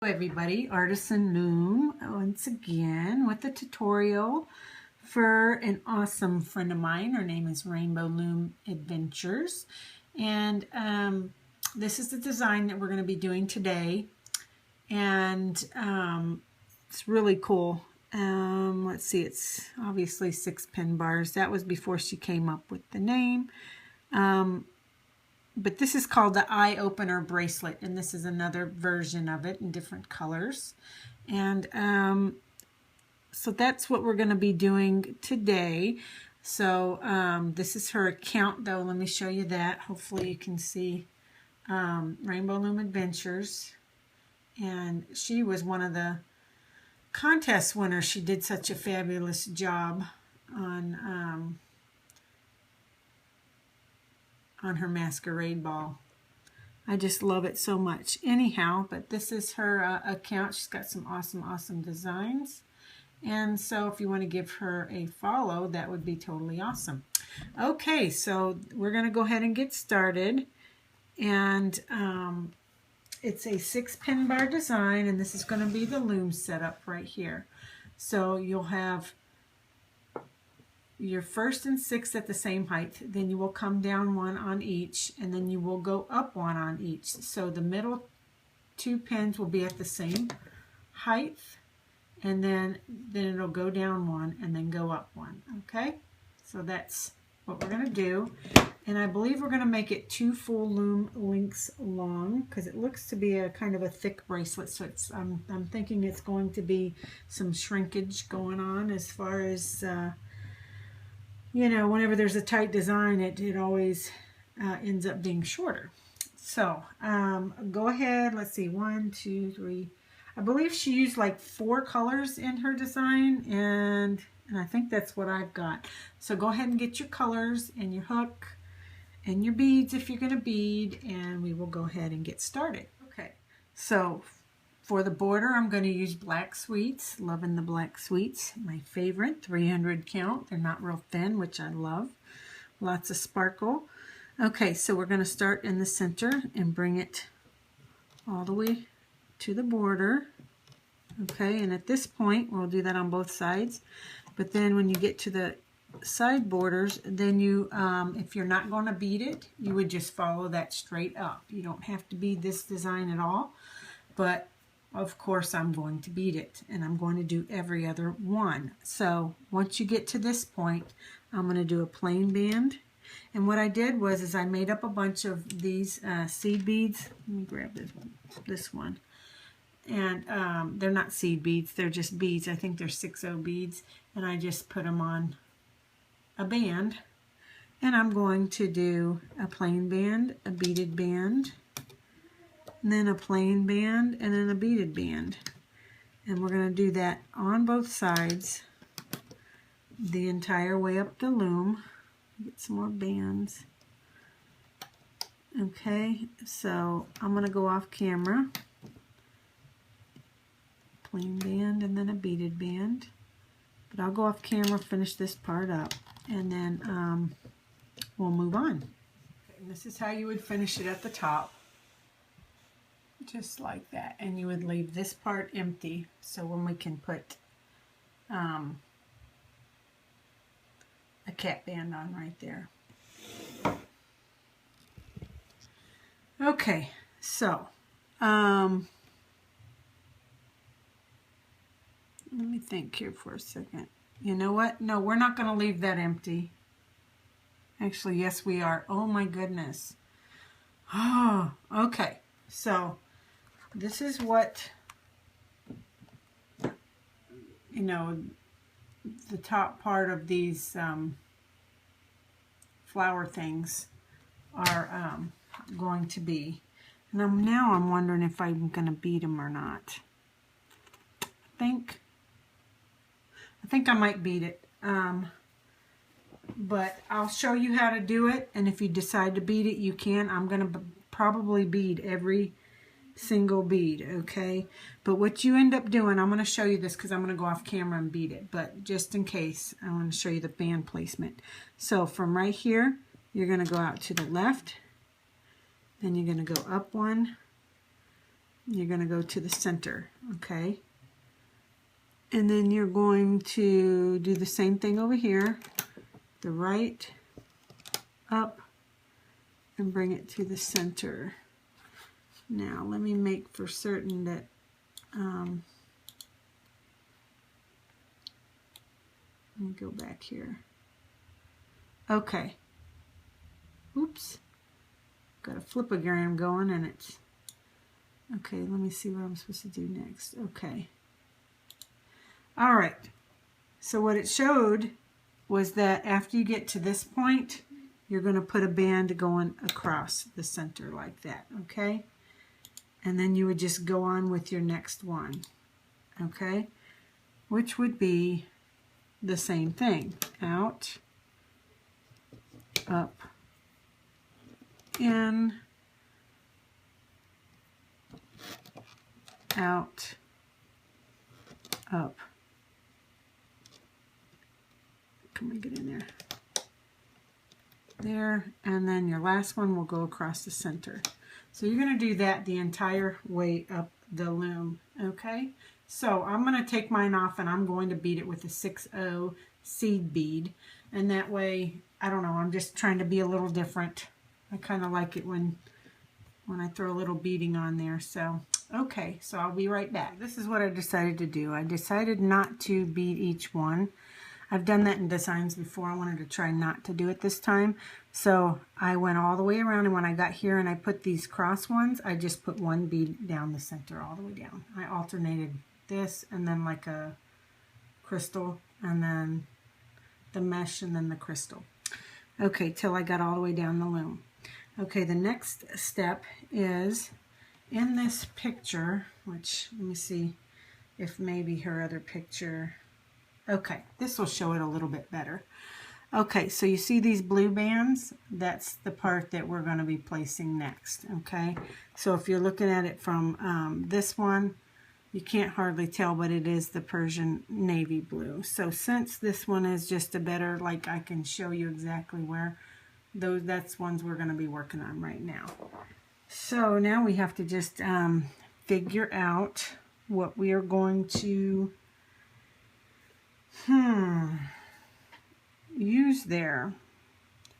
Everybody, Artisan Loom once again with a tutorial for an awesome friend of mine. Her name is Rainbow Loom Adventures, and this is the design that we're going to be doing today, and it's really cool. Let's see, it's obviously 6 pin bars. That was before she came up with the name. But this is called the Eye Opener Bracelet, and this is another version of it in different colors. And so that's what we're going to be doing today. So this is her account, though. Let me show you that. Hopefully you can see Rainbow Loom Adventures. And she was one of the contest winners. She did such a fabulous job on her masquerade ball. I just love it so much. Anyhow, but this is her account. She's got some awesome designs. And so if you want to give her a follow, that would be totally awesome. Okay, so we're going to go ahead and get started. And it's a 6 pin bar design, and this is going to be the loom setup right here. So you'll have your first and 6th at the same height, then you will come down 1 on each, and then you will go up 1 on each. So the middle 2 pins will be at the same height, and then it'll go down 1 and then go up 1. Okay, so that's what we're going to do, and I believe we're going to make it 2 full loom lengths long because it looks to be a kind of a thick bracelet. So it's I'm thinking it's going to be some shrinkage going on as far as you know, whenever there's a tight design, it always ends up being shorter. So go ahead, let's see, 1, 2, 3. I believe she used like 4 colors in her design, and I think that's what I've got. So go ahead and get your colors and your hook and your beads if you're going to bead, and we will go ahead and get started. Okay, so for the border, I'm going to use Black Sweets. Loving the Black Sweets. My favorite, 300 count. They're not real thin, which I love. Lots of sparkle. Okay, so we're going to start in the center and bring it all the way to the border. Okay, and at this point, we'll do that on both sides. But then when you get to the side borders, then you, if you're not going to bead it, you would just follow that straight up. You don't have to bead this design at all, but of course, I'm going to bead it, and I'm going to do every other one. So once you get to this point, I'm going to do a plain band. And what I did was I made up a bunch of these seed beads. Let me grab this one. And they're not seed beads, they're just beads. I think they're 6/0 beads. And I just put them on a band. And I'm going to do a plain band, a beaded band, and then a plain band, and then a beaded band. And we're going to do that on both sides the entire way up the loom. Get some more bands. Okay, so I'm going to go off camera. Plain band and then a beaded band. But I'll go off camera, finish this part up, and then we'll move on. Okay, and this is how you would finish it at the top. Just like that, and you would leave this part empty, so when we can put a cap band on right there. Okay, so let me think here for a second. You know what? No, we're not going to leave that empty. Actually, yes, we are. Oh my goodness. Oh, okay. So this is what, you know, the top part of these flower things are going to be. And now I'm wondering if I'm going to bead them or not. I think I might bead it. But I'll show you how to do it, and if you decide to bead it, you can. I'm going to probably bead every single bead, okay? But what you end up doing, I'm going to show you this because I'm going to go off camera and bead it, but just in case, I want to show you the band placement. So from right here, you're going to go out to the left, then you're going to go up 1, You're going to go to the center, okay? And then you're going to do the same thing over here, the right, up, and bring it to the center. Now, let me make for certain that let me go back here. Okay. Oops. Got a flipogram going and it's... Okay, let me see what I'm supposed to do next. Okay. All right. So what it showed was that after you get to this point, you're going to put a band going across the center like that, okay? And then you would just go on with your next one, okay? Which would be the same thing. Out, up, in, out, up. Can we get in there? There, and then your last one will go across the center. So you're going to do that the entire way up the loom, okay? So I'm going to take mine off and I'm going to bead it with a 6/0 seed bead. And that way, I don't know, I'm just trying to be a little different. I kind of like it when I throw a little beading on there. So, okay, so I'll be right back. This is what I decided to do. I decided not to bead each one. I've done that in designs before. I wanted to try not to do it this time. So I went all the way around, and when I got here and I put these cross ones, I just put one bead down the center all the way down. I alternated this and then like a crystal and then the mesh and then the crystal. Okay, till I got all the way down the loom. Okay, the next step is in this picture, which let me see if maybe her other picture... Okay, this will show it a little bit better. Okay, so you see these blue bands? That's the part that we're going to be placing next, okay? So if you're looking at it from this one, you can't hardly tell, but it is the Persian navy blue. So since this one is just a better, like I can show you exactly where, that's ones we're going to be working on right now. So now we have to just figure out what we are going to use there.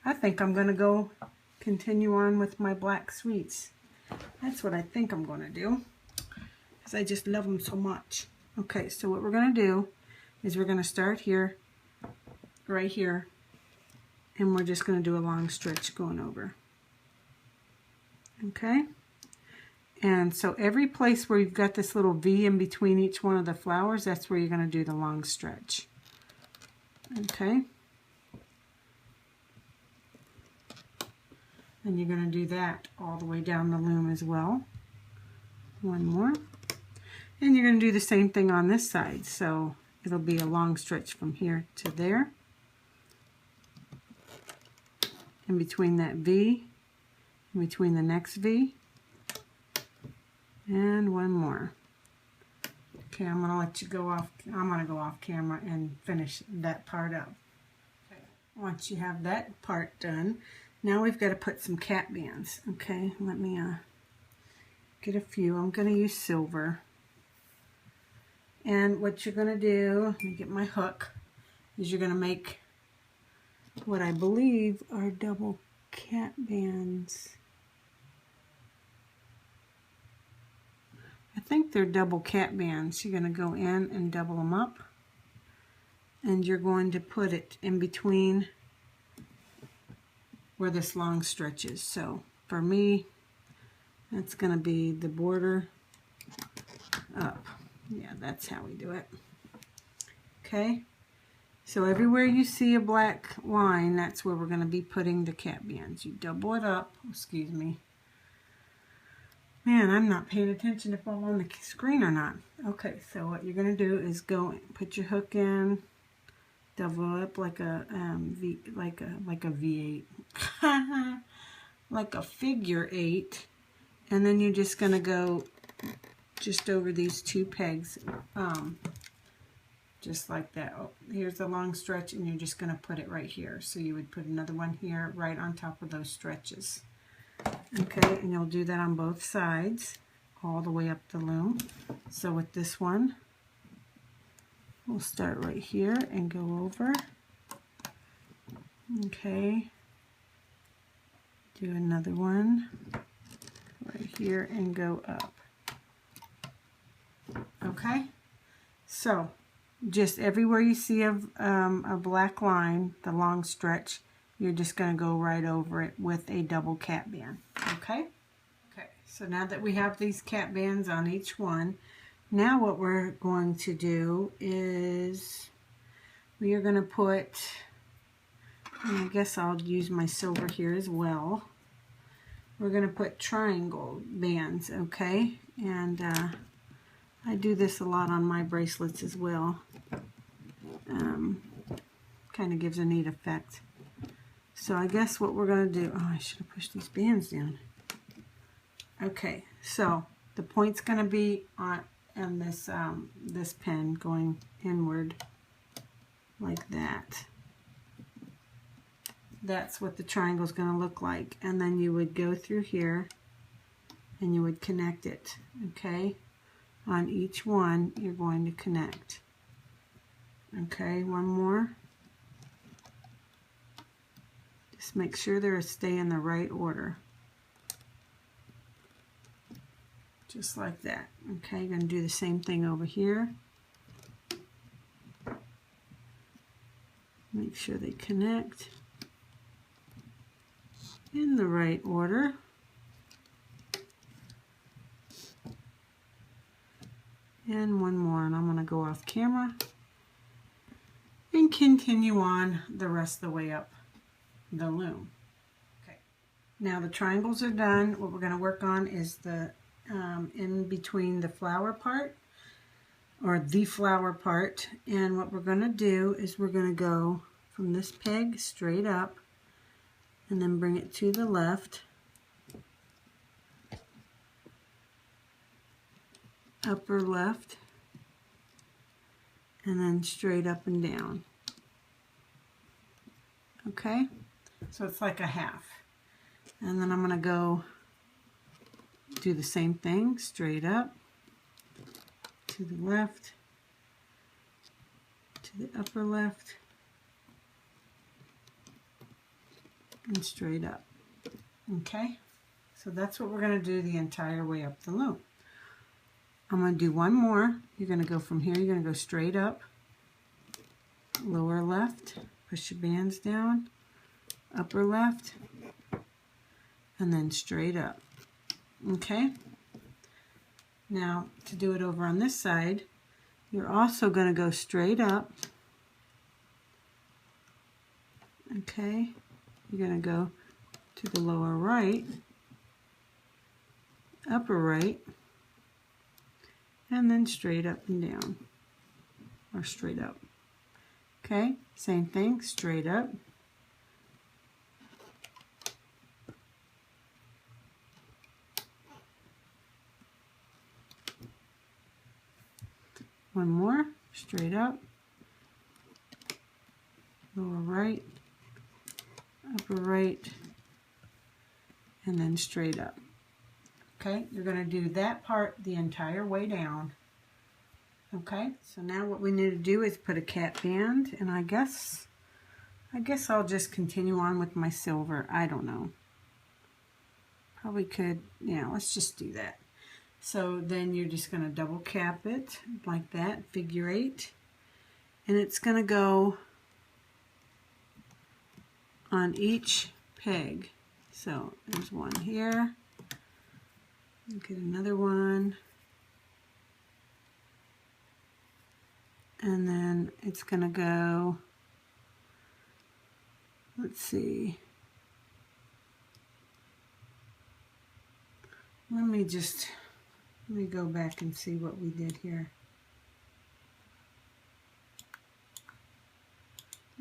I think I'm going to go continue on with my black sweets. That's what I think I'm going to do, because I just love them so much. Okay, so what we're going to do is we're going to start here, right here, and we're just going to do a long stretch going over. Okay? And so every place where you've got this little V in between each one of the flowers, that's where you're going to do the long stretch. Okay? And you're going to do that all the way down the loom as well. One more. And you're going to do the same thing on this side. So it'll be a long stretch from here to there. In between that V, in between the next V. And one more. Okay, I'm going to let you go off. I'm going to go off camera and finish that part up. Okay. Once you have that part done, now we've got to put some cap bands. Okay, let me get a few. I'm going to use silver. And what you're going to do, let me get my hook, is you're going to make what I believe are double cap bands. I think they're double cap bands. You're going to go in and double them up, and you're going to put it in between where this long stretch is. So for me, that's going to be the border up. Yeah, that's how we do it. Okay, so everywhere you see a black line, that's where we're going to be putting the cap bands. You double it up. Excuse me. Man, I'm not paying attention if I'm on the screen or not. Okay, so what you're going to do is go put your hook in, double up like a V8, like a figure 8, and then you're just going to go just over these two pegs, just like that. Oh, here's the long stretch, and you're just going to put it right here. So you would put another one here right on top of those stretches. Okay, and you'll do that on both sides. all the way up the loom. So with this one, we'll start right here and go over. Okay. Do another one right here and go up. Okay. So just everywhere you see a black line, the long stretch, you're just going to go right over it with a double cap band. Okay. Okay. So now that we have these cap bands on each one, now what we're going to do is we are going to put, and I guess I'll use my silver here as well. We're going to put triangle bands, okay? And I do this a lot on my bracelets as well. Kind of gives a neat effect. So I guess what we're going to do, oh, I should have pushed these bands down. Okay, so the point's going to be on this this pin going inward like that. That's what the triangle is going to look like. And then you would go through here and you would connect it, okay? On each one, you're going to connect. Okay, one more. Just make sure they stay in the right order. Just like that. Okay, you're going to do the same thing over here. Make sure they connect in the right order. And one more, and I'm going to go off camera and continue on the rest of the way up the loom. Okay, now the triangles are done. What we're going to work on is the in between the flower part, or the flower part, and what we're going to do is we're going to go from this peg straight up and then bring it to the left, upper left, and then straight up and down. Okay, so it's like a half. And then I'm going to go do the same thing, straight up, to the left, to the upper left, and straight up. Okay, so that's what we're going to do the entire way up the loom. I'm going to do one more. You're going to go from here, you're going to go straight up, lower left, push your bands down, upper left, and then straight up. Okay, now to do it over on this side, you're also going to go straight up. Okay, you're going to go to the lower right, upper right, and then straight up and down, or straight up. Okay, same thing, straight up, one more, straight up, lower right, upper right, and then straight up. Okay, you're going to do that part the entire way down. Okay, so now what we need to do is put a cap band, and I guess I'll just continue on with my silver. I don't know. Probably could, yeah, let's just do that. So then you're just going to double cap it like that, figure 8, and it's going to go on each peg. So there's one here, get another one, and then it's going to go, let's see, let me go back and see what we did here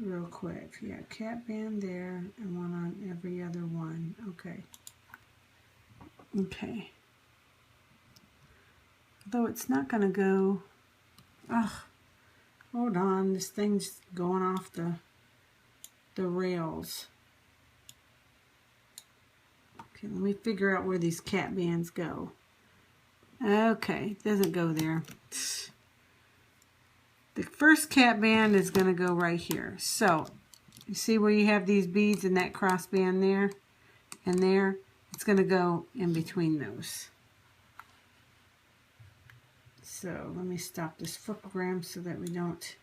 real quick. Yeah, cap band there and one on every other one. Okay. Okay. Though it's not going to go, ugh, hold on, this thing's going off the rails. Okay, let me figure out where these cap bands go. Okay, doesn't go there. The first cap band is going to go right here. So, you see where you have these beads and that cross band there and there? It's going to go in between those. So, let me stop this flipogram so that we don't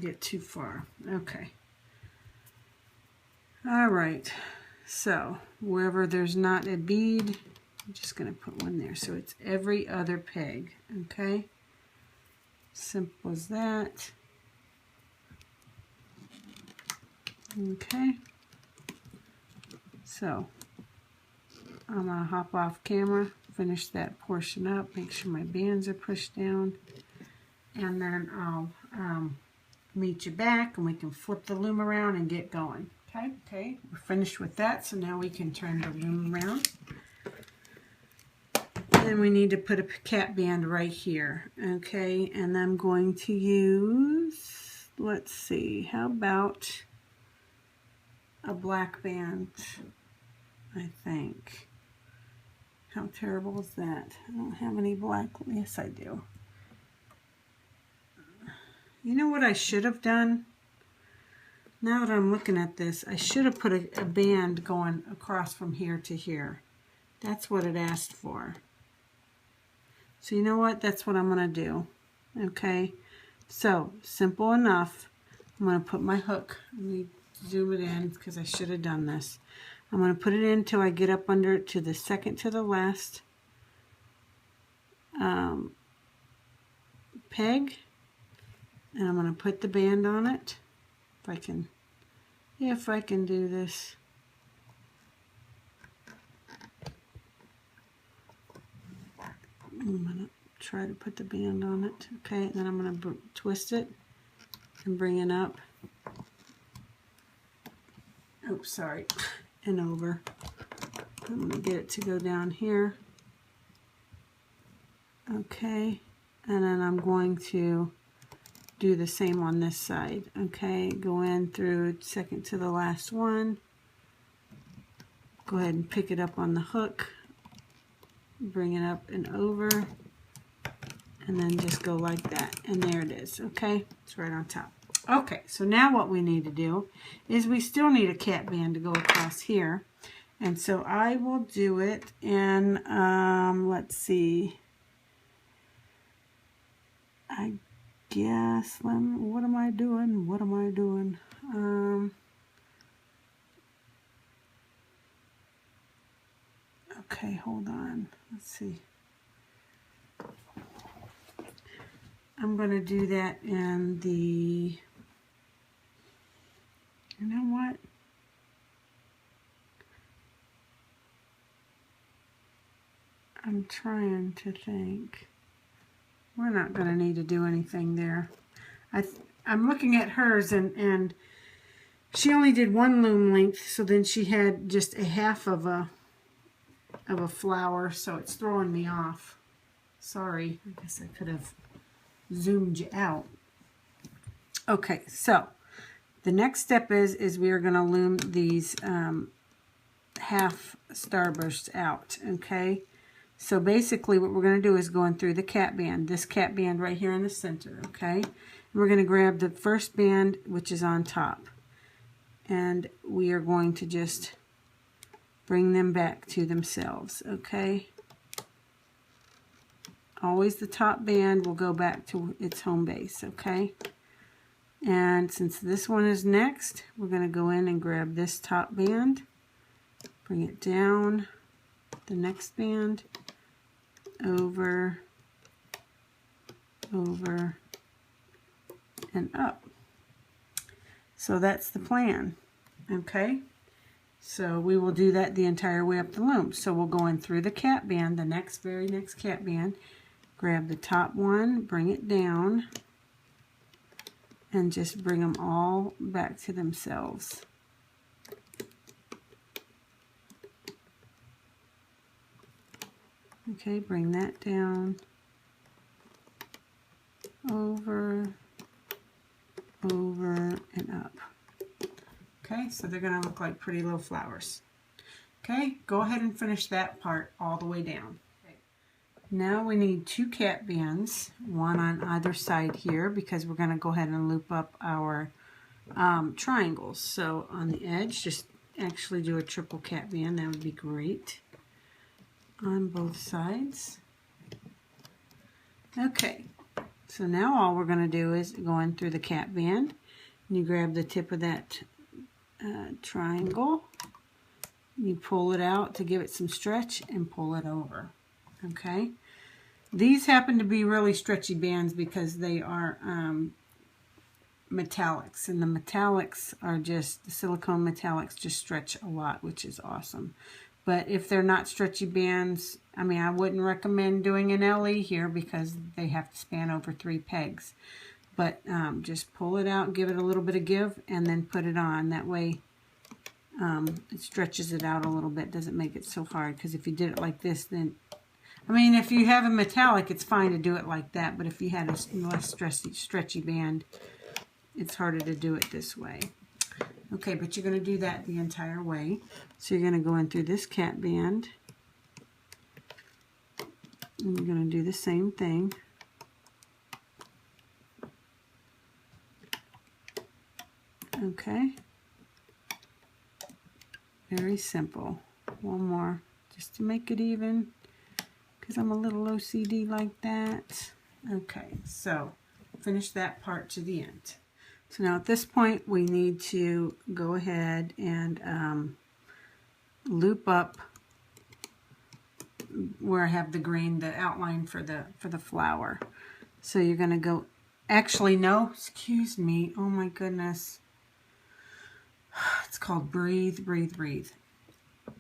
get too far. Okay. All right. So, wherever there's not a bead, I'm just going to put one there. So it's every other peg, okay? Simple as that. Okay. So, I'm going to hop off camera, finish that portion up, make sure my bands are pushed down, and then I'll meet you back and we can flip the loom around and get going. Okay, we're finished with that, so now we can turn the loom around. Then we need to put a cap band right here, okay, and I'm going to use, let's see, how about a black band, I think. How terrible is that? I don't have any black, yes I do. You know what I should have done? Now that I'm looking at this, I should have put a band going across from here to here. That's what it asked for. So you know what? That's what I'm going to do. Okay? So, simple enough. I'm going to put my hook. Let me zoom it in because I should have done this. I'm going to put it in until I get up under to the second to the last peg. And I'm going to put the band on it. If I can do this. I'm going to try to put the band on it. Okay, and then I'm going to twist it and bring it up. Oh, sorry. And over. I'm going to get it to go down here. Okay, and then I'm going to do the same on this side. Okay, go in through second to the last one. Go ahead and pick it up on the hook. Bring it up and over, and then just go like that, and there it is. Okay, it's right on top. Okay, so now what we need to do is we still need a cap band to go across here, and so I will do it in let's see, I guess what am I doing? Okay, hold on. Let's see. I'm going to do that in the, you know what? I'm trying to think. We're not going to need to do anything there. I'm looking at hers, and she only did one loom length, so then she had just a half of a flower, so it's throwing me off. Sorry, I guess I could have zoomed you out. Okay, so the next step is we are going to loom these half starbursts out. Okay, so basically what we're going to do is going through the cap band, this cap band right here in the center. Okay, and we're going to grab the first band, which is on top, and we are going to just bring them back to themselves. Okay, always the top band will go back to its home base. Okay, and since this one is next, we're going to go in and grab this top band, bring it down, the next band, over, over, and up. So that's the plan. Okay, so we will do that the entire way up the loom. So we'll go in through the cap band, the very next cap band, grab the top one, bring it down, and just bring them all back to themselves. Okay, bring that down, over, over, and up. Okay, so they're going to look like pretty little flowers. Okay, go ahead and finish that part all the way down. Okay. Now we need 2 cap bands, one on either side here, because we're going to go ahead and loop up our triangles. So on the edge, just actually do a triple cap band. That would be great on both sides. Okay, so now all we're going to do is go in through the cap band. And you grab the tip of that triangle. You pull it out to give it some stretch and pull it over. Okay, these happen to be really stretchy bands because they are metallics, and the metallics are just, the silicone metallics just stretch a lot, which is awesome. But if they're not stretchy bands, I mean, I wouldn't recommend doing an LE here because they have to span over 3 pegs. But just pull it out, give it a little bit of give, and then put it on. That way it stretches it out a little bit, doesn't make it so hard. Because if you did it like this, then, I mean, if you have a metallic, it's fine to do it like that. But if you had a less stretchy band, it's harder to do it this way. Okay, but you're going to do that the entire way. So you're going to go in through this cap band. And you're going to do the same thing. Okay. Very simple. One more, just to make it even, because I'm a little OCD like that. Okay, so finish that part to the end. So now at this point we need to go ahead and loop up where I have the green, the outline for the flower. So you're going to go, actually no, excuse me, oh my goodness. It's called breathe, breathe, breathe.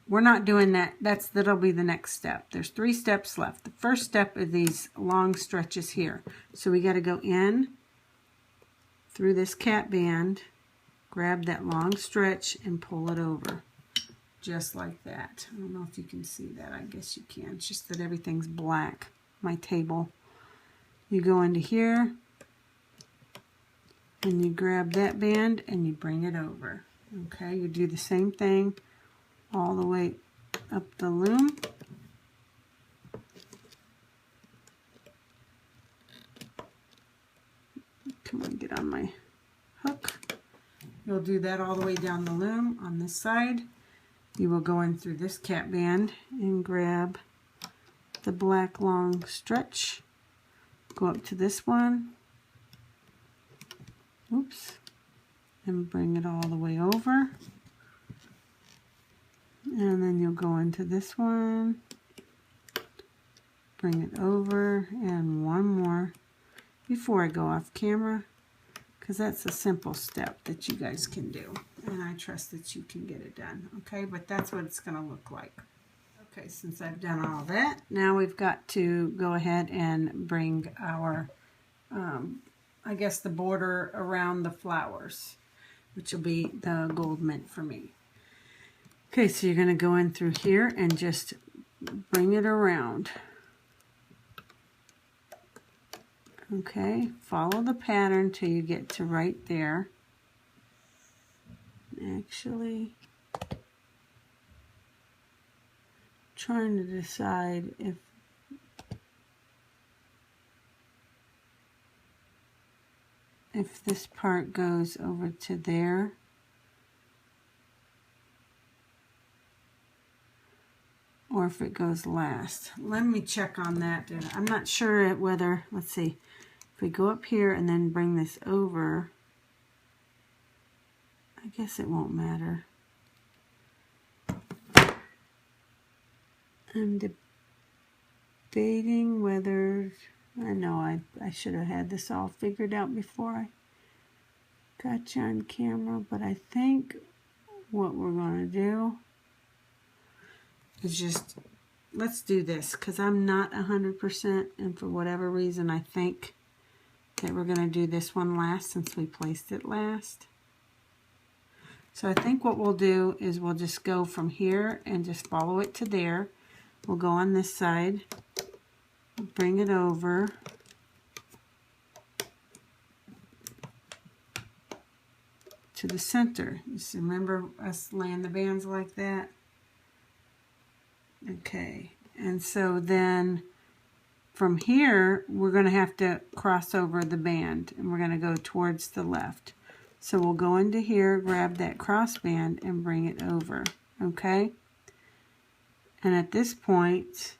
We're not doing that. That'll be the next step. There's 3 steps left. The first step is these long stretches here. So we got to go in through this cap band, grab that long stretch and pull it over. Just like that. I don't know if you can see that. I guess you can. It's just that everything's black. My table. You go into here and you grab that band and you bring it over. Okay, you do the same thing all the way up the loom. Come on, get on my hook. You'll do that all the way down the loom on this side. You will go in through this cap band and grab the black long stretch. Go up to this one. Oops. And bring it all the way over. And then you'll go into this one. Bring it over. And one more before I go off camera, because that's a simple step that you guys can do. And I trust that you can get it done. Okay, but that's what it's going to look like. Okay, since I've done all that, now we've got to go ahead and bring our, I guess, the border around the flowers, which will be the gold mint for me. Okay, so you're going to go in through here and just bring it around. Okay, follow the pattern till you get to right there. Actually, trying to decide if this part goes over to there. Or if it goes last. Let me check on that. I'm not sure whether, let's see, if we go up here and then bring this over, I guess it won't matter. I'm debating whether, I know I should have had this all figured out before I got you on camera, but I think what we're going to do is just, let's do this, because I'm not 100%, and for whatever reason I think that we're going to do this one last since we placed it last. So I think what we'll do is we'll just go from here and just follow it to there. We'll go on this side, bring it over, to the center. Just remember us laying the bands like that. Okay, and so then from here, we're going to have to cross over the band, and we're going to go towards the left. So we'll go into here, grab that cross band, and bring it over, okay? And at this point,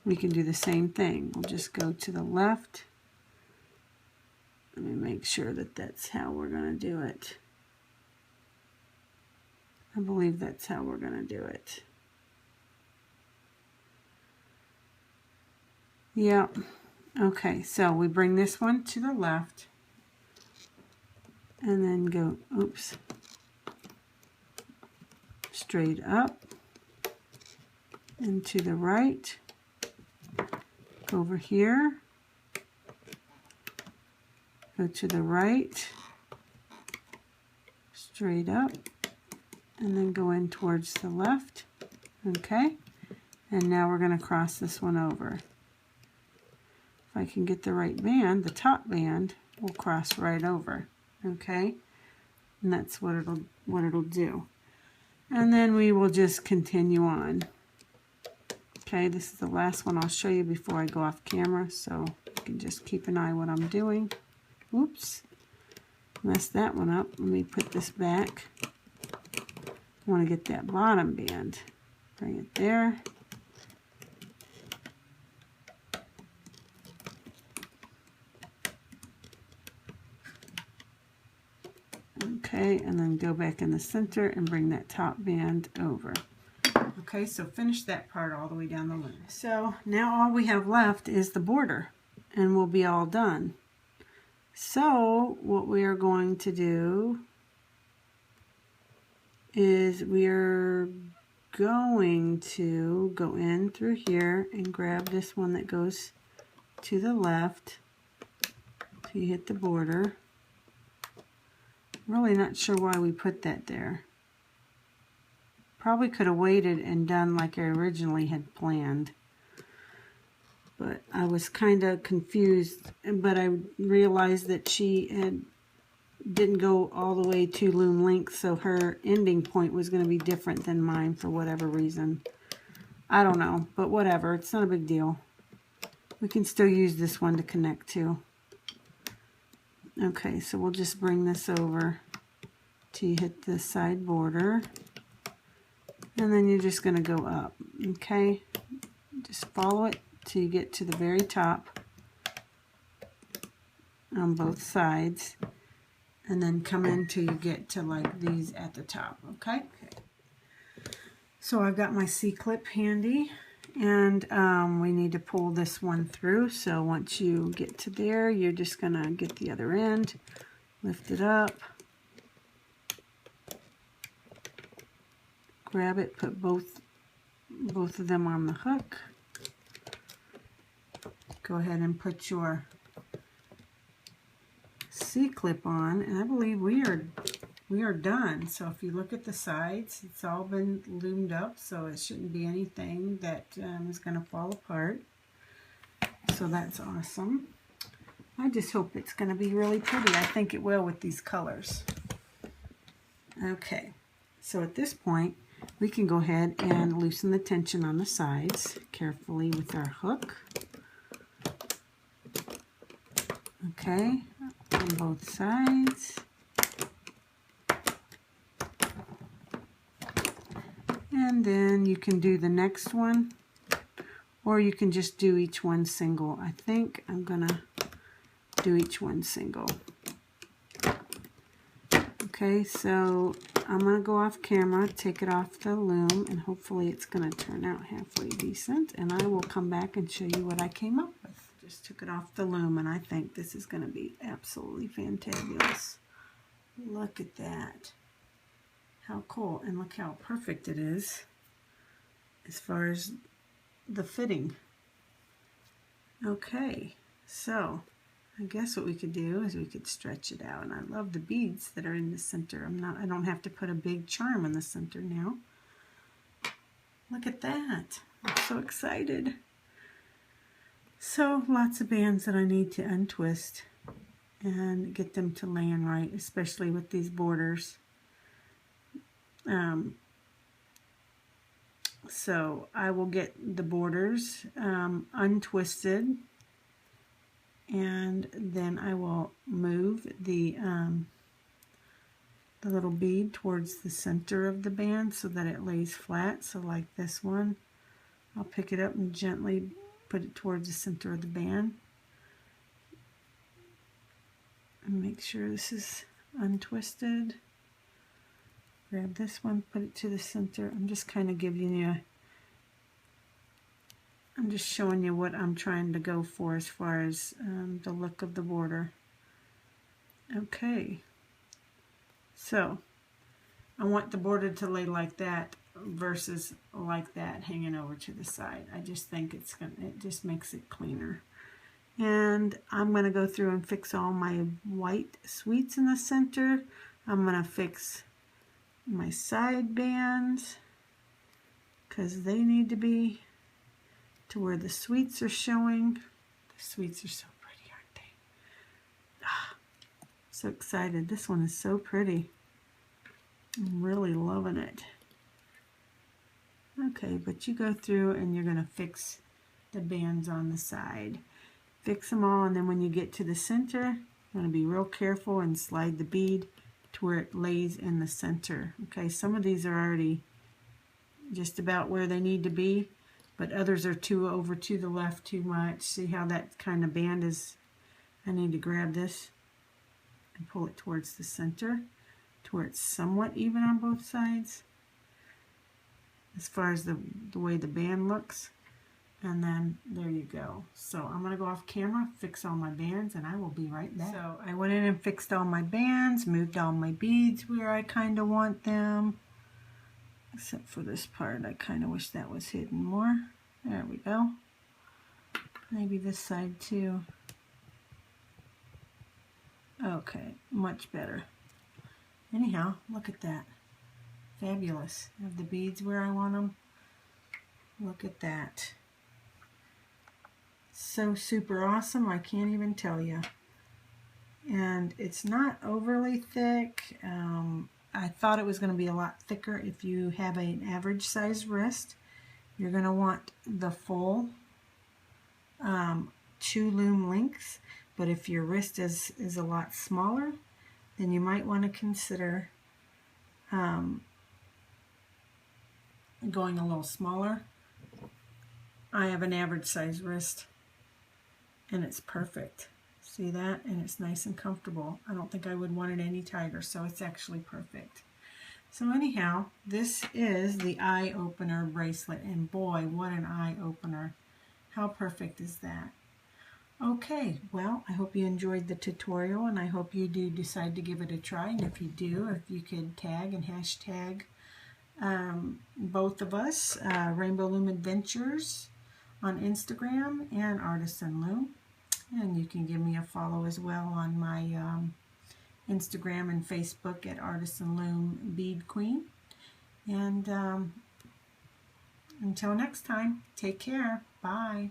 we can do the same thing. We'll just go to the left. Let me make sure that that's how we're going to do it. I believe that's how we're going to do it. Yep. Okay, so we bring this one to the left and then go, oops, straight up and to the right. Go over here, go to the right, straight up, and then go in towards the left. Okay, and now we're going to cross this one over. If I can get the right band, the top band will cross right over, okay? And that's what it'll do. And then we will just continue on. Okay, this is the last one I'll show you before I go off camera, so you can just keep an eye what I'm doing. Oops, messed that one up. Let me put this back. I want to get that bottom band. Bring it there. Okay, and then go back in the center and bring that top band over. Okay, so finish that part all the way down the loom. So now all we have left is the border, and we'll be all done. So what we are going to do is we're going to go in through here and grab this one that goes to the left. So you hit the border. Really not sure why we put that there. Probably could have waited and done like I originally had planned. But I was kind of confused, but I realized that she didn't go all the way to loom length, so her ending point was going to be different than mine for whatever reason. I don't know, but whatever, it's not a big deal. We can still use this one to connect to. Okay, so we'll just bring this over till you hit the side border, and then you're just going to go up. Okay, just follow it till you get to the very top on both sides, and then come in till you get to like these at the top. Okay, so I've got my C-clip handy, and we need to pull this one through. So once you get to there, you're just gonna get the other end, lift it up, grab it, put both of them on the hook. Go ahead and put your C-clip on, and I believe we are done. So if you look at the sides, it's all been loomed up, so it shouldn't be anything that is going to fall apart. So that's awesome. I just hope it's going to be really pretty. I think it will with these colors. Okay, so at this point, we can go ahead and loosen the tension on the sides carefully with our hook. Okay, on both sides. And then you can do the next one, or you can just do each one single. I think I'm gonna do each one single. Okay, so I'm gonna go off camera, take it off the loom, and hopefully it's gonna turn out halfway decent, and I will come back and show you what I came up with. Just took it off the loom, and I think this is gonna be absolutely fantabulous. Look at that. How cool, and look how perfect it is as far as the fitting. Okay, so I guess what we could do is we could stretch it out, and I love the beads that are in the center. I don't have to put a big charm in the center now. Look at that. I'm so excited. So lots of bands that I need to untwist and get them to land right, especially with these borders. So I will get the borders untwisted, and then I will move the little bead towards the center of the band so that it lays flat. So like this one, I'll pick it up and gently put it towards the center of the band. And make sure this is untwisted. Grab this one, put it to the center. I'm just kind of giving you, I'm just showing you what I'm trying to go for as far as the look of the border. Okay, so I want the border to lay like that versus like that hanging over to the side. I just think it just makes it cleaner. And I'm going to go through and fix all my white sweets in the center. I'm going to fix my side bands because they need to be to where the sweets are showing. The sweets are so pretty, aren't they? Ah, so excited. This one is so pretty. I'm really loving it. Okay, but you go through and you're going to fix the bands on the side. Fix them all, and then when you get to the center, you're going to be real careful and slide the bead to where it lays in the center. Okay, some of these are already just about where they need to be, but others are too over to the left too much. See how that kind of band is? I need to grab this and pull it towards the center to where it's somewhat even on both sides as far as the way the band looks. And then there you go. So I'm going to go off camera, fix all my bands, and I will be right back. So I went in and fixed all my bands, moved all my beads where I kind of want them. Except for this part, I kind of wish that was hidden more. There we go. Maybe this side too. Okay, much better. Anyhow, look at that. Fabulous. I have the beads where I want them. Look at that. So super awesome, I can't even tell you. And it's not overly thick. I thought it was going to be a lot thicker. If you have an average size wrist, you're going to want the full 2 loom lengths. But if your wrist is a lot smaller, then you might want to consider going a little smaller. I have an average size wrist, and it's perfect. See that? And it's nice and comfortable. I don't think I would want it any tighter, so it's actually perfect. So anyhow, this is the eye opener bracelet, and boy, what an eye opener. How perfect is that? Okay, well, I hope you enjoyed the tutorial, and I hope you do decide to give it a try. And if you do, if you could tag and hashtag both of us, Rainbow Loom Adventures on Instagram and Artisan Loom. And you can give me a follow as well on my Instagram and Facebook at Artisan Loom Bead Queen. And until next time, take care. Bye.